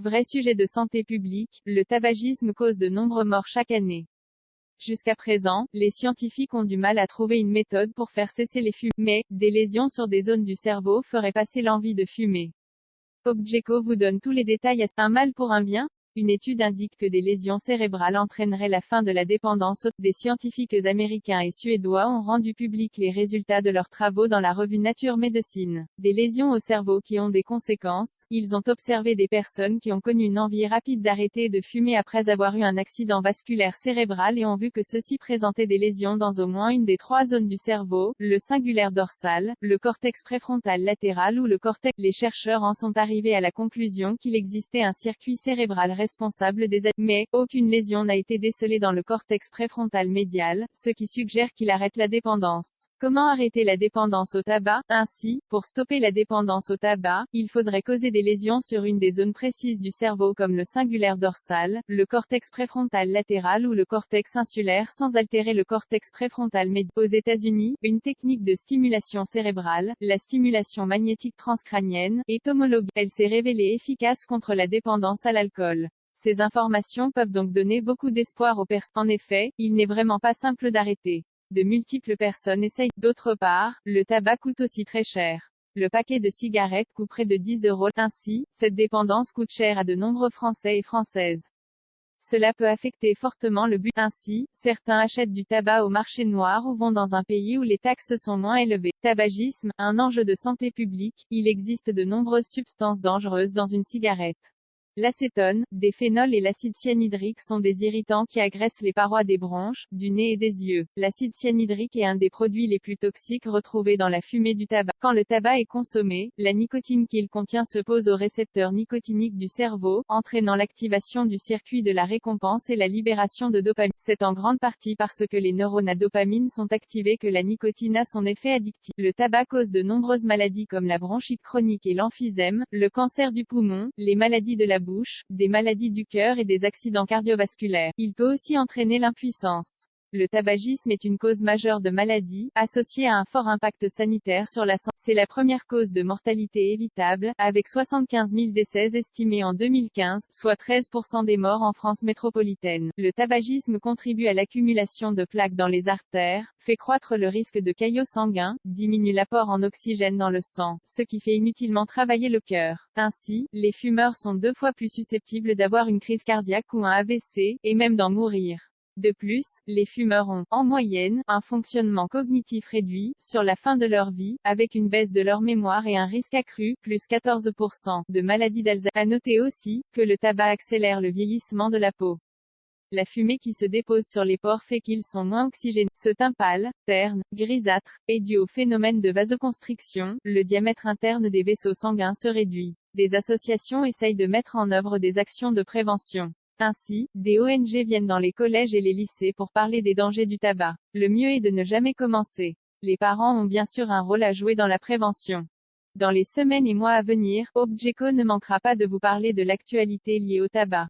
Vrai sujet de santé publique, le tabagisme cause de nombreuses morts chaque année. Jusqu'à présent, les scientifiques ont du mal à trouver une méthode pour faire cesser les fumées, mais des lésions sur des zones du cerveau feraient passer l'envie de fumer. Obgeco vous donne tous les détails. Un mal pour un bien? Une étude indique que des lésions cérébrales entraîneraient la fin de la dépendance. Des scientifiques américains et suédois ont rendu publics les résultats de leurs travaux dans la revue Nature Medicine. Des lésions au cerveau qui ont des conséquences. Ils ont observé des personnes qui ont connu une envie rapide d'arrêter de fumer après avoir eu un accident vasculaire cérébral et ont vu que ceux-ci présentaient des lésions dans au moins une des 3 zones du cerveau, le cingulaire dorsal, le cortex préfrontal latéral ou le cortex. Les chercheurs en sont arrivés à la conclusion qu'il existait un circuit cérébral responsable des mais aucune lésion n'a été décelée dans le cortex préfrontal médial, ce qui suggère qu'il arrête la dépendance. Comment arrêter la dépendance au tabac? Ainsi, pour stopper la dépendance au tabac, il faudrait causer des lésions sur une des zones précises du cerveau comme le cingulaire dorsal, le cortex préfrontal latéral ou le cortex insulaire sans altérer le cortex préfrontal médial. Aux États-Unis, une technique de stimulation cérébrale, la stimulation magnétique transcrânienne, est homologuée. Elle s'est révélée efficace contre la dépendance à l'alcool. Ces informations peuvent donc donner beaucoup d'espoir aux personnes. En effet, il n'est vraiment pas simple d'arrêter. De multiples personnes essayent. D'autre part, le tabac coûte aussi très cher. Le paquet de cigarettes coûte près de 10 €. Ainsi, cette dépendance coûte cher à de nombreux Français et Françaises. Cela peut affecter fortement le but. Ainsi, certains achètent du tabac au marché noir ou vont dans un pays où les taxes sont moins élevées. Tabagisme, un enjeu de santé publique. Il existe de nombreuses substances dangereuses dans une cigarette. L'acétone, des phénols et l'acide cyanhydrique sont des irritants qui agressent les parois des bronches, du nez et des yeux. L'acide cyanhydrique est un des produits les plus toxiques retrouvés dans la fumée du tabac. Quand le tabac est consommé, la nicotine qu'il contient se pose aux récepteurs nicotiniques du cerveau, entraînant l'activation du circuit de la récompense et la libération de dopamine. C'est en grande partie parce que les neurones à dopamine sont activés que la nicotine a son effet addictif. Le tabac cause de nombreuses maladies comme la bronchite chronique et l'emphysème, le cancer du poumon, les maladies de la bouche, des maladies du cœur et des accidents cardiovasculaires. Il peut aussi entraîner l'impuissance. Le tabagisme est une cause majeure de maladies, associée à un fort impact sanitaire sur la santé. C'est la première cause de mortalité évitable, avec 75 000 décès estimés en 2015, soit 13% des morts en France métropolitaine. Le tabagisme contribue à l'accumulation de plaques dans les artères, fait croître le risque de caillots sanguins, diminue l'apport en oxygène dans le sang, ce qui fait inutilement travailler le cœur. Ainsi, les fumeurs sont 2 fois plus susceptibles d'avoir une crise cardiaque ou un AVC, et même d'en mourir. De plus, les fumeurs ont, en moyenne, un fonctionnement cognitif réduit, sur la fin de leur vie, avec une baisse de leur mémoire et un risque accru, plus 14%, de maladies d'Alzheimer. À noter aussi, que le tabac accélère le vieillissement de la peau. La fumée qui se dépose sur les pores fait qu'ils sont moins oxygénés. Ce teint pâle, terne, grisâtre, est dû au phénomène de vasoconstriction, le diamètre interne des vaisseaux sanguins se réduit. Des associations essayent de mettre en œuvre des actions de prévention. Ainsi, des ONG viennent dans les collèges et les lycées pour parler des dangers du tabac. Le mieux est de ne jamais commencer. Les parents ont bien sûr un rôle à jouer dans la prévention. Dans les semaines et mois à venir, Obgeco ne manquera pas de vous parler de l'actualité liée au tabac.